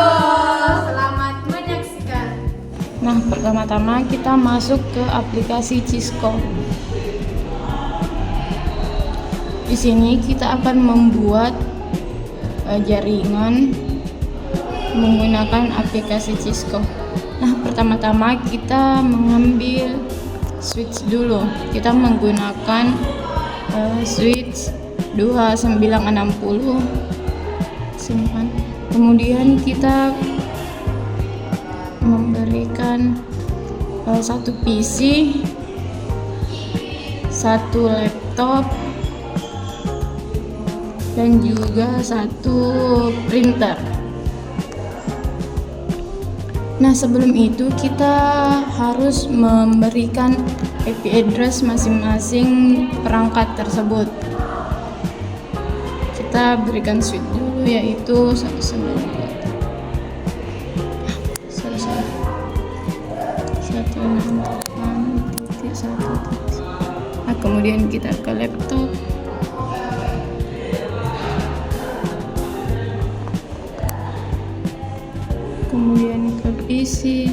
Selamat menyaksikan. Nah, pertama-tama kita masuk ke aplikasi Cisco. Di sini kita akan membuat jaringan menggunakan aplikasi Cisco. Nah, pertama-tama kita mengambil switch dulu. Kita menggunakan switch 2960. Simpan. Kemudian kita memberikan satu PC, satu laptop, dan juga satu printer. Nah, sebelum itu kita harus memberikan IP address masing-masing perangkat tersebut. Kita berikan switch dulu, yaitu 168.1. Nah, kemudian kita ke laptop. Kemudian ke PC.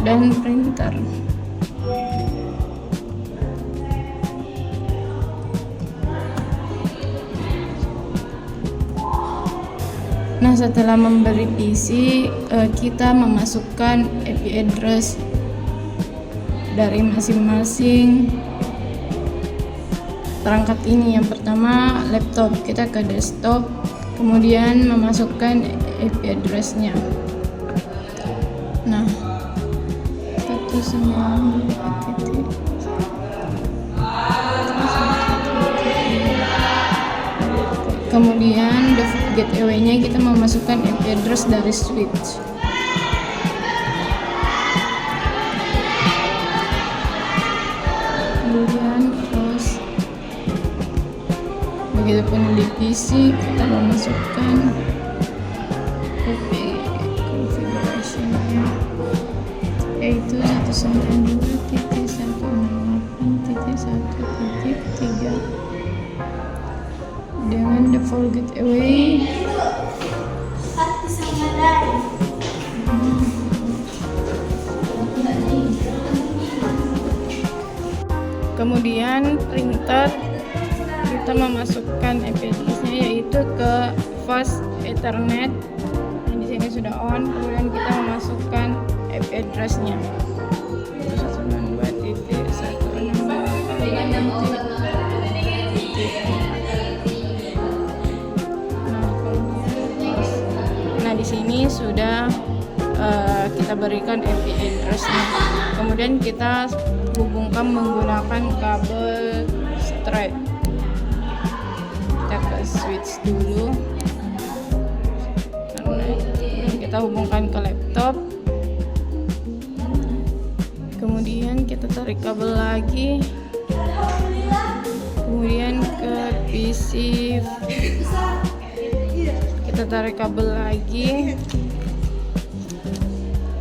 Dan printer. Nah, setelah memberi PC, kita memasukkan IP address dari masing-masing perangkat ini. Yang pertama laptop, kita ke desktop, kemudian memasukkan IP address-nya. Nah, 192. Kemudian default gateway-nya kita memasukkan IP address dari switch. Kemudian close. Begitupun di PC kita memasukkan IP configuration, yaitu 192.168.1.3 dengan default gateway. Kemudian printer kita memasukkan IP address-nya, yaitu ke fast ethernet. Nah, di sini sudah on. Kemudian kita memasukkan IP address-nya. 192.168. Nah, di sini sudah kita berikan IP address-nya. Kemudian kita hubungkan menggunakan kabel straight. Kita ke switch dulu. Kita hubungkan ke laptop. Kemudian kita tarik kabel lagi. Kemudian ke PC. Kita tarik kabel lagi.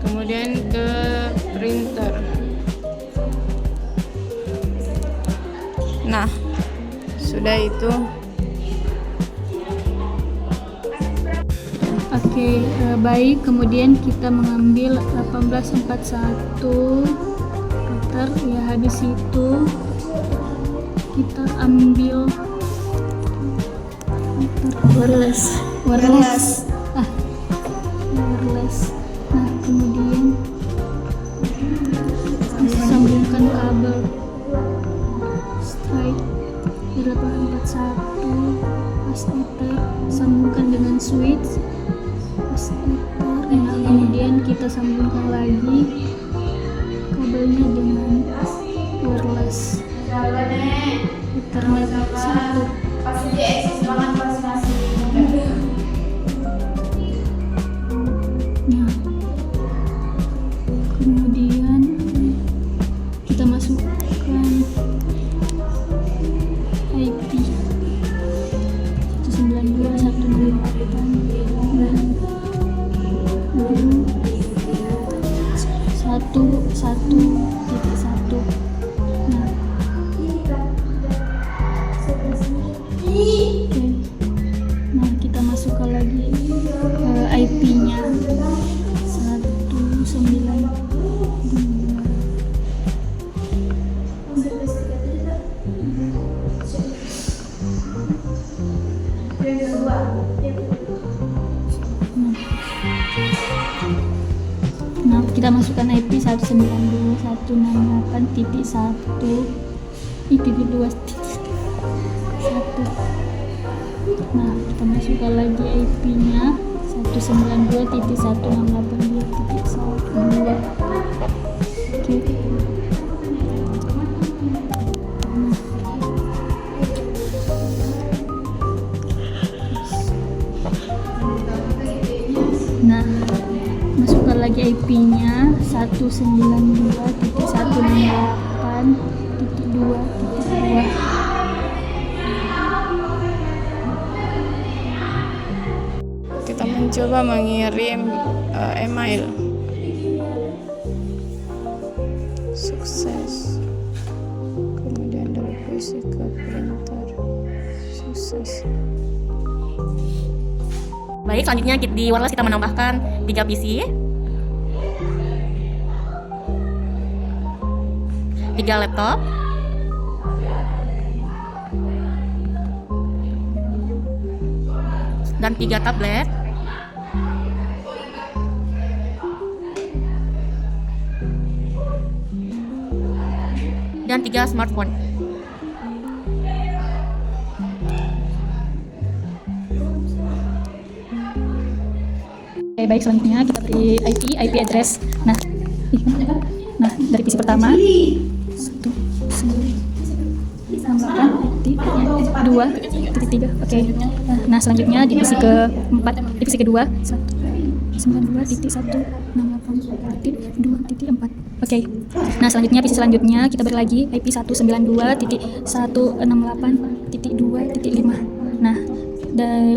Kemudian ke printer. Nah, sudah itu. Oke, baik. Kemudian kita mengambil 1841 router. Ya, habis itu kita ambil wireless. Nah, kemudian sambungkan kabel straight 841 fast ether, sambungkan dengan switch fast ether. Nah, kemudian kita sambungkan lagi kabelnya dengan wireless ethernet 1. Pasti dia eksis banget masing-masing. Nah, kemudian kita masukkan IP 192.1.1.1. Nah, kita masukkan IP 192.168.1 IP2 1. Nah, kita masukkan lagi IP-nya 192.168.2. Oke. Nah, masukkan lagi IP-nya 192.168.2. Kita mencoba mengirim email. Sukses. Kemudian dari PC ke printer. Sukses. Baik, selanjutnya di wireless kita menambahkan 3 PC, 3 laptop, dan 3 tablet. Dan 3 smartphone. Oke, baik, selanjutnya kita beri IP address. Nah, dari PC pertama 1.9.2.3. Oke. Nah, selanjutnya di PC keempat, di PC kedua 192.168.2.4. Oke. Nah, selanjutnya PC selanjutnya kita beri lagi IP 192.168.2.5. Nah,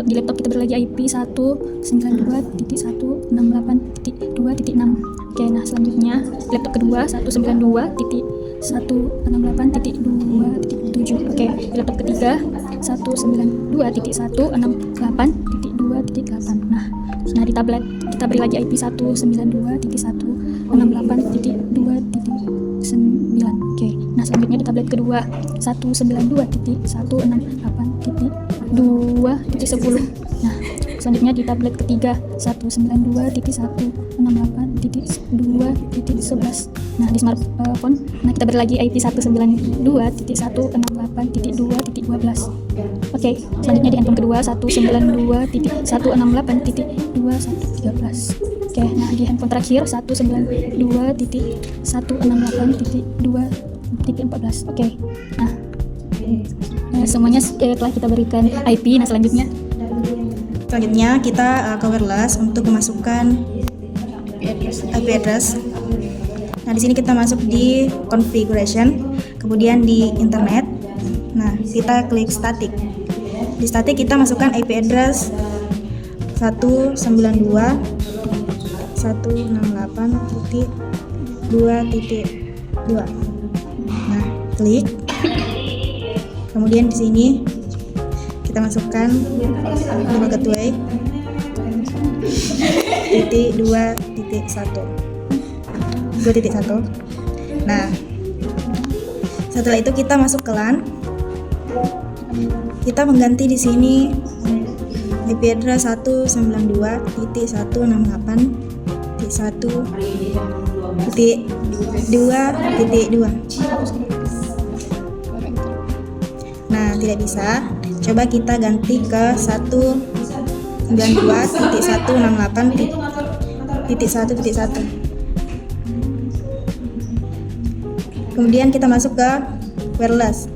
di laptop kita beri lagi IP 192.168.2.6. Oke, nah selanjutnya laptop kedua 192.168.2.7. Oke, di laptop ketiga 192.168.2.8. Nah, di tablet kita beri lagi IP 192.168.2.9. Oke, nah selanjutnya di tablet kedua 192.168.2.10. Nah, selanjutnya di tablet ketiga 192.168.2.11. Nah, di smartphone kita beri lagi IP 192.168.2.12. Oke, selanjutnya di handphone kedua 192.168.2113. Oke, nah di handphone terakhir 192.168.2.14. Oke, nah semuanya telah kita berikan IP. Nah, selanjutnya kita ke wireless untuk memasukkan IP address. Nah, di sini kita masuk di configuration, kemudian di internet. Nah, kita klik static. Di static kita masukkan IP address 192.168.2.2. Nah, klik. Kemudian di sini kita masukkan nama gateway .2.1. Nah, setelah itu kita masuk ke LAN. Kita mengganti di sini IP address 192.1.1.2.2. Nah, tidak bisa. Coba kita ganti ke 192.168.1.1. Kemudian kita masuk ke wireless.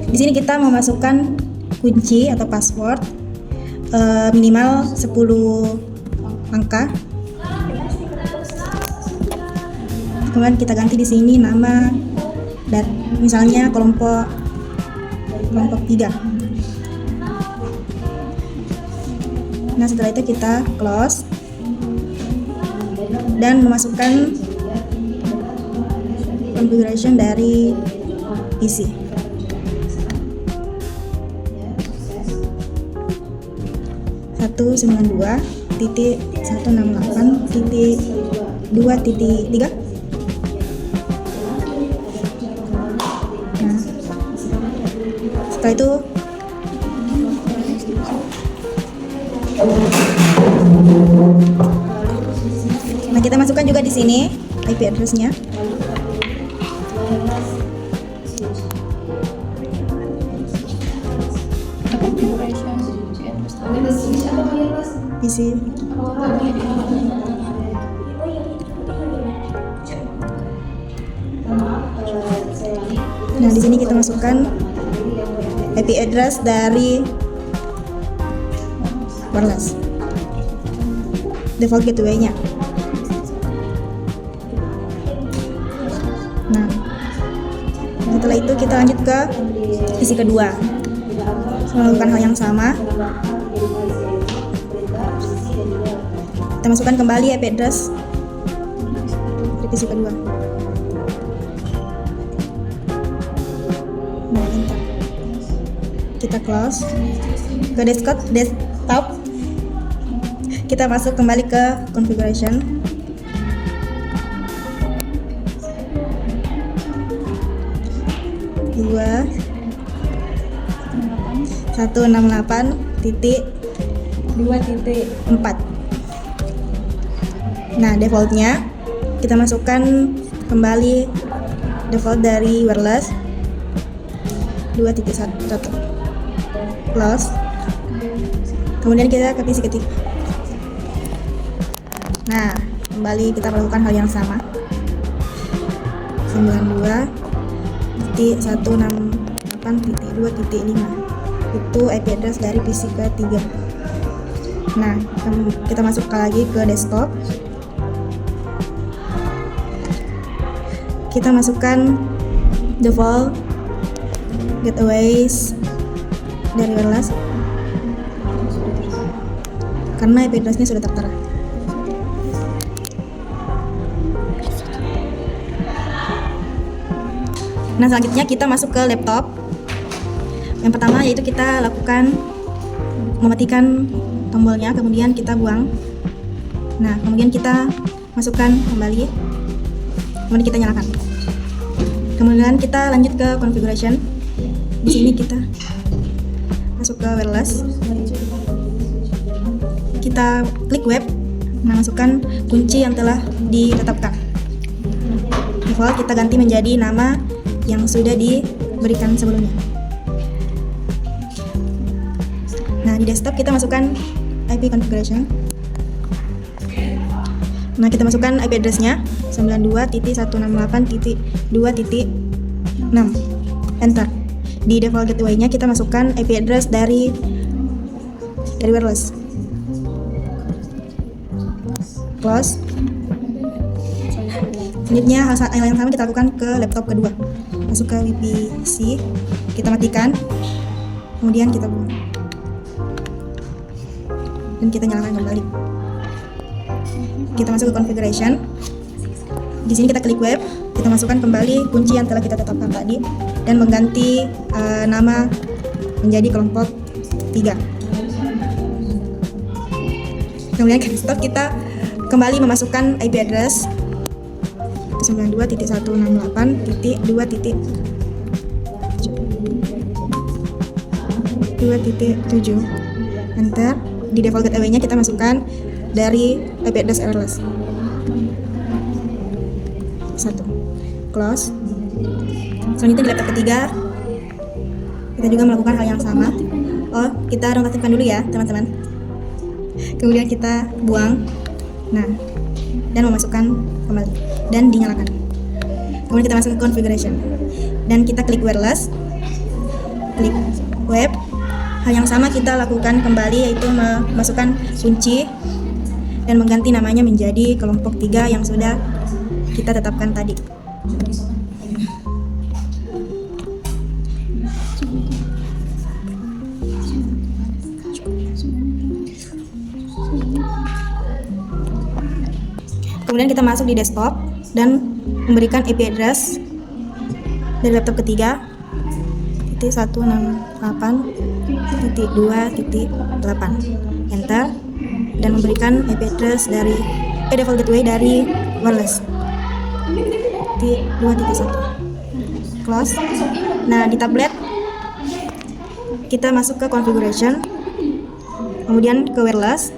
Di sini kita memasukkan kunci atau password minimal 10 angka. Kemudian kita ganti di sini nama dan misalnya kelompok 3. Nah, setelah itu kita close dan memasukkan configuration dari PC. Satu 92.168.2.3. Nah, setelah itu Nah, kita masukkan juga di sini IP address-nya. PC. Nah, di sini kita masukkan IP address dari wireless, default gateway-nya. Nah, setelah itu kita lanjut ke PC kedua, melakukan hal yang sama. Kita masukkan kembali IP address di PC kedua. Nah, enter. Kita close. Ke desktop. Kita masuk kembali ke configuration. Dua 168.2.4. Nah, defaultnya kita masukkan kembali default dari wireless 2.1. Close. Kemudian kita ke PC ketiga. Nah, kembali kita melakukan hal yang sama. 92.168.2.5 itu IP address dari PC ketiga. Nah, kita masuk lagi ke desktop. Kita masukkan default gateways dari wireless karena IP address-nya sudah tertera. Nah, selanjutnya kita masuk ke laptop. Yang pertama yaitu kita lakukan mematikan tombolnya, kemudian kita buang. Nah, kemudian kita masukkan kembali, kemudian kita nyalakan. Kemudian kita lanjut ke configuration. Di sini kita masuk ke wireless. Kita klik web. Nah, masukkan kunci yang telah ditetapkan. Default kita ganti menjadi nama yang sudah diberikan sebelumnya. Nah, di desktop kita masukkan IP configuration. Nah, kita masukkan IP address-nya 92.168.2.6. Enter. Di default gateway-nya kita masukkan IP address dari wireless. Close. Selanjutnya hal yang sama kita lakukan ke laptop kedua. Masuk ke VPC, kita matikan, kemudian kita buang, dan kita nyalakan kembali. Kita masuk ke configuration. Di sini kita klik web, kita masukkan kembali kunci yang telah kita tetapkan tadi dan mengganti nama menjadi kelompok 3. Kemudian ke desktop kita kembali memasukkan IP address 92.168.2.7. Enter. Di default gateway-nya kita masukkan dari IP address wireless 1. Close. Selanjutnya di laptop ketiga kita juga melakukan hal yang sama. Kita nonaktifkan dulu ya teman-teman. Kemudian kita buang. Nah, dan memasukkan kembali dan dinyalakan. Kemudian kita masuk ke configuration dan kita klik wireless, klik web. Hal yang sama kita lakukan kembali, yaitu memasukkan kunci dan mengganti namanya menjadi kelompok 3 yang sudah kita tetapkan tadi. Kemudian kita masuk di desktop dan memberikan IP address dari laptop ketiga 168.2.8. Enter. Dan memberikan IP address dari default gateway dari wireless 2.1. Close. Nah, di tablet kita masuk ke configuration, kemudian ke wireless,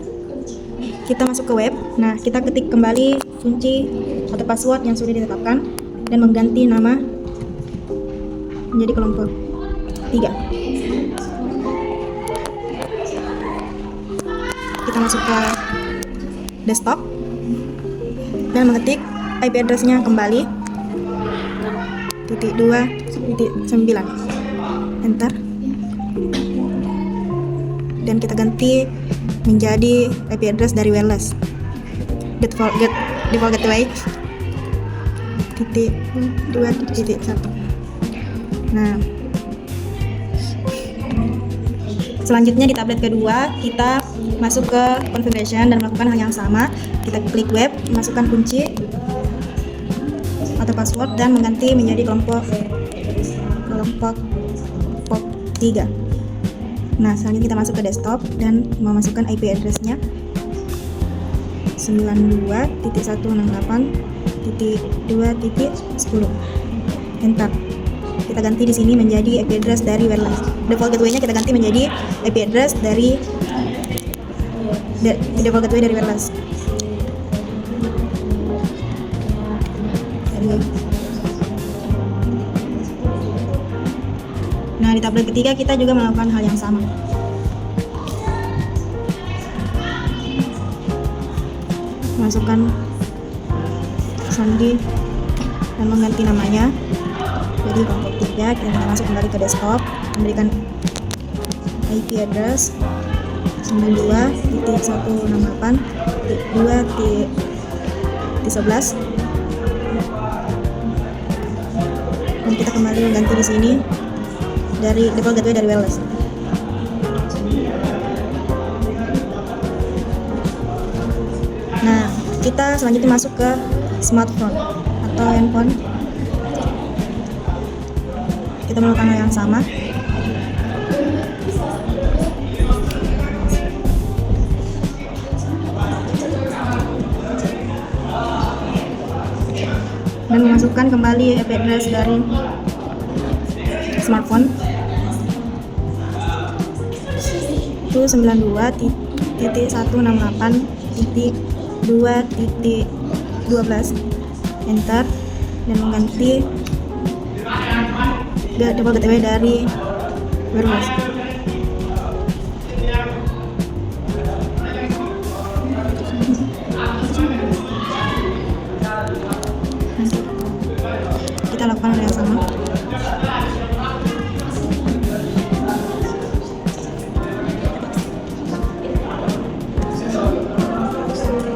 kita masuk ke web. Nah, kita ketik kembali kunci atau password yang sudah ditetapkan dan mengganti nama menjadi kelompok 3. Kita masuk ke desktop dan mengetik IP address-nya kembali .2.9, enter, dan kita ganti menjadi IP address dari wireless default gateway .2.1. Nah, selanjutnya di tablet kedua kita masuk ke configuration dan melakukan hal yang sama. Kita klik web, masukkan kunci atau password dan mengganti menjadi kelompok POP 3. Nah, selanjutnya kita masuk ke desktop dan memasukkan IP address-nya 92.168.2.10. Enter. Kita ganti di sini menjadi IP address dari wireless. Default gateway-nya kita ganti menjadi IP address dari default gateway dari wireless. Nah, di tablet ketiga kita juga melakukan hal yang sama. Masukkan sandi dan mengganti namanya jadi kelompok 3. Kita masuk kembali ke desktop, memberikan IP address 92.168.2.11 dan kita kembali mengganti di sini dari default gateway dari wireless. Nah, kita selanjutnya masuk ke smartphone atau handphone. Kita melakukan hal yang sama. Dan memasukkan kembali IP address dari smartphone itu 92.168.2.12. Enter dan mengganti default gateway dari wireless. Kita lakukan hal yang sama.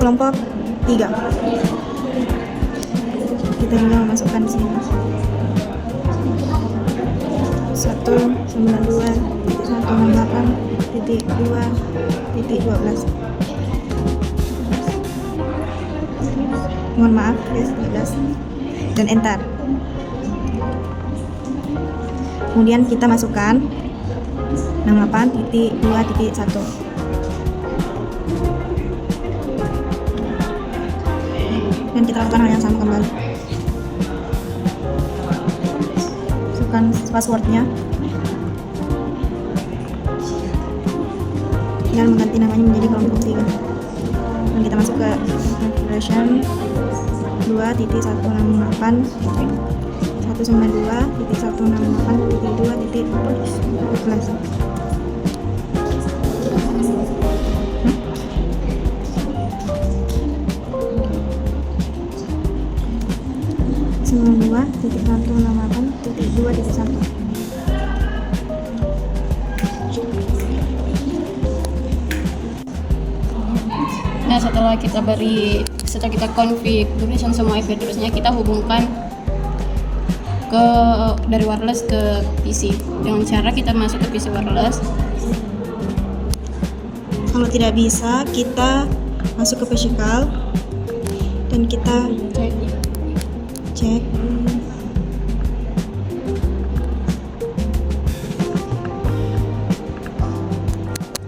Kelompok 3 kita juga memasukkan di sini 192.168.2.12. Mohon maaf, dan enter. Kemudian kita masukkan 68.2.1. Dan kita lakukan hal yang sama kembali. Masukkan passwordnya dan mengganti namanya menjadi kelompok 3. Dan kita masuk ke configuration 2.192.168.2.11. Nah, setelah kita configuration semua IP address-nya, kita hubungkan dari wireless ke PC dengan cara kita masuk ke PC wireless. Kalau tidak bisa, kita masuk ke physical dan kita cek.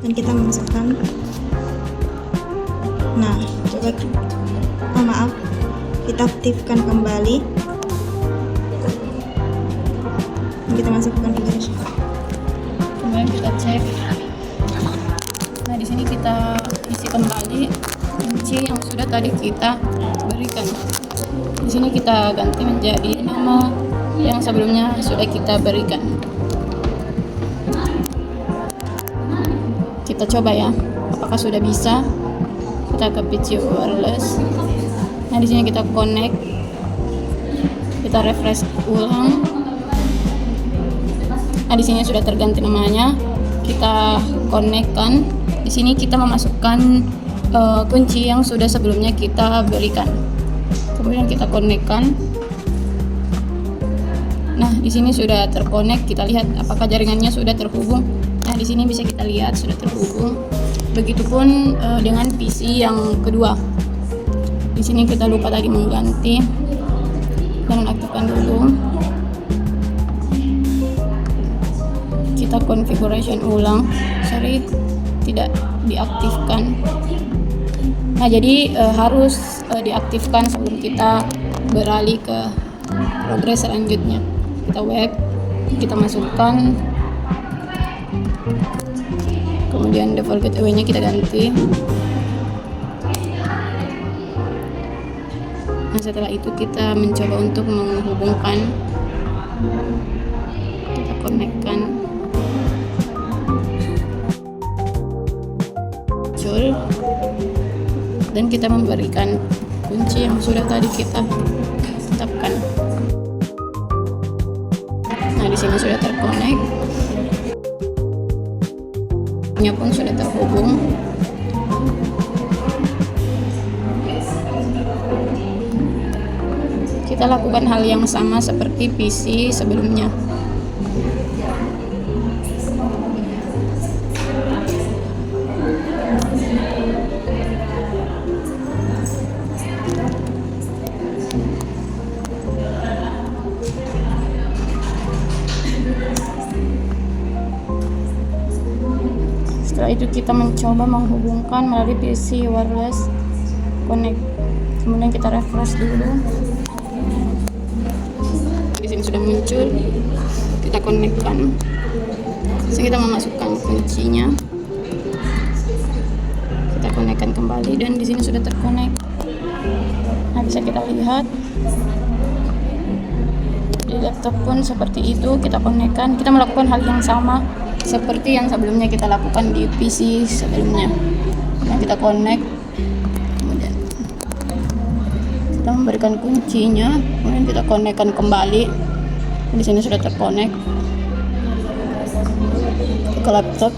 Dan kita memasukkan. Nah, coba maaf, kita aktifkan kembali. Dan kita masukkan configuration. Kemudian kita cek. Nah, di sini kita isi kembali kunci yang sudah tadi kita berikan. Di sini kita ganti menjadi nama yang sebelumnya sudah kita berikan. Kita coba ya, apakah sudah bisa. Kita ke PC wireless. Nah, di sini kita connect. Kita refresh ulang. Nah, di sini sudah terganti namanya. Kita connect-kan. Di sini kita memasukkan kunci yang sudah sebelumnya kita berikan. Kemudian kita connect-kan. Nah, di sini sudah terkonek. Kita lihat apakah jaringannya sudah terhubung. Nah, di sini bisa kita lihat sudah terhubung. Begitupun dengan PC yang kedua. Di sini kita lupa tadi mengganti. Jangan aktifkan dulu. Kita configuration ulang. Sorry, tidak diaktifkan. Nah, jadi harus diaktifkan sebelum kita beralih ke progres selanjutnya. Kita web, kita masukkan, kemudian default gateway-nya kita ganti. Nah, setelah itu kita mencoba untuk menghubungkan, kita connect-kan, dan kita memberikan kunci yang sudah tadi kita tetapkan. Nah, di sini sudah terkonek. Nya pun sudah terhubung. Kita lakukan hal yang sama seperti PC sebelumnya. Setelah itu kita mencoba menghubungkan melalui PC wireless connect. Kemudian kita refresh dulu. Di sini sudah muncul. Kita connect-kan. Sekarang kita memasukkan kuncinya. Kita connect-kan kembali dan di sini sudah terconnect. Nah, bisa kita lihat di laptop pun seperti itu. Kita connect-kan. Kita melakukan hal yang sama seperti yang sebelumnya kita lakukan di PC sebelumnya. Nah, kita connect, kemudian kita memberikan kuncinya, kemudian kita connect-kan kembali. Di sini sudah terconnect ke laptop.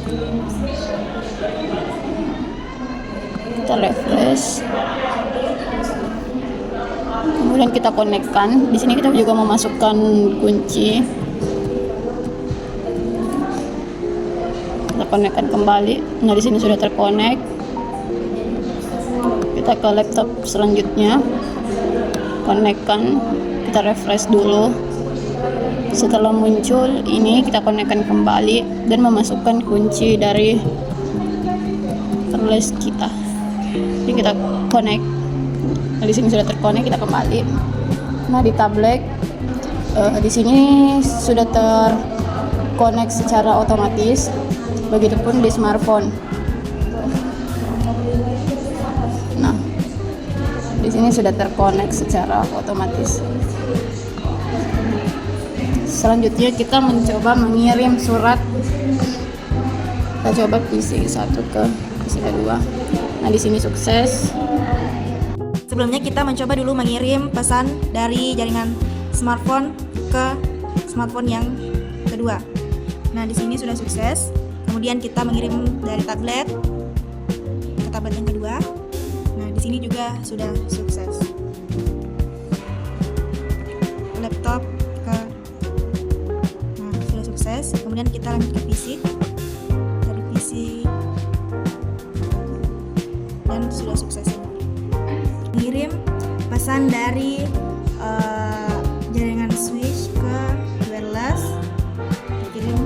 Kita refresh, kemudian kita connect-kan. Di sini kita juga memasukkan kunci. Kita connect-kan kembali. Nah, di sini sudah terconnect. Kita ke laptop selanjutnya, connect-kan. Kita refresh dulu. Setelah muncul ini, kita connect-kan kembali dan memasukkan kunci dari wireless kita. Jadi kita connect. Nah, di sini sudah terconnect. Kita kembali. Nah, di tablet di sini sudah terconnect secara otomatis. Begitupun di smartphone. Nah, di sini sudah terkonek secara otomatis. Selanjutnya kita mencoba mengirim surat. Kita coba PC 1 ke PC 2. Nah, di sini sukses. Sebelumnya kita mencoba dulu mengirim pesan dari jaringan smartphone ke smartphone yang kedua. Nah, di sini sudah sukses. Kemudian kita mengirim dari tablet ke tablet yang kedua. Nah, di sini juga sudah sukses. Laptop ke, nah, sudah sukses. Kemudian kita lanjut ke PC. Dari PC dan sudah sukses. Mengirim pesan dari jaringan switch ke wireless. Dikirim.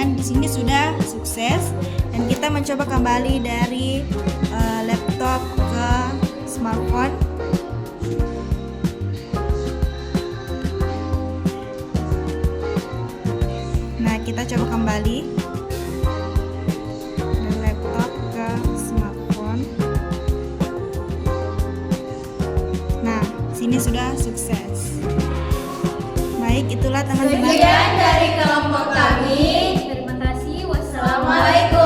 Di sini sudah sukses dan kita mencoba kembali dari laptop ke smartphone. Nah, kita coba kembali dari laptop ke smartphone. sini sudah sukses. Baik, itulah teman-teman. Sekian dari kelompok kami. Terima kasih. Wassalamualaikum. Assalamualaikum.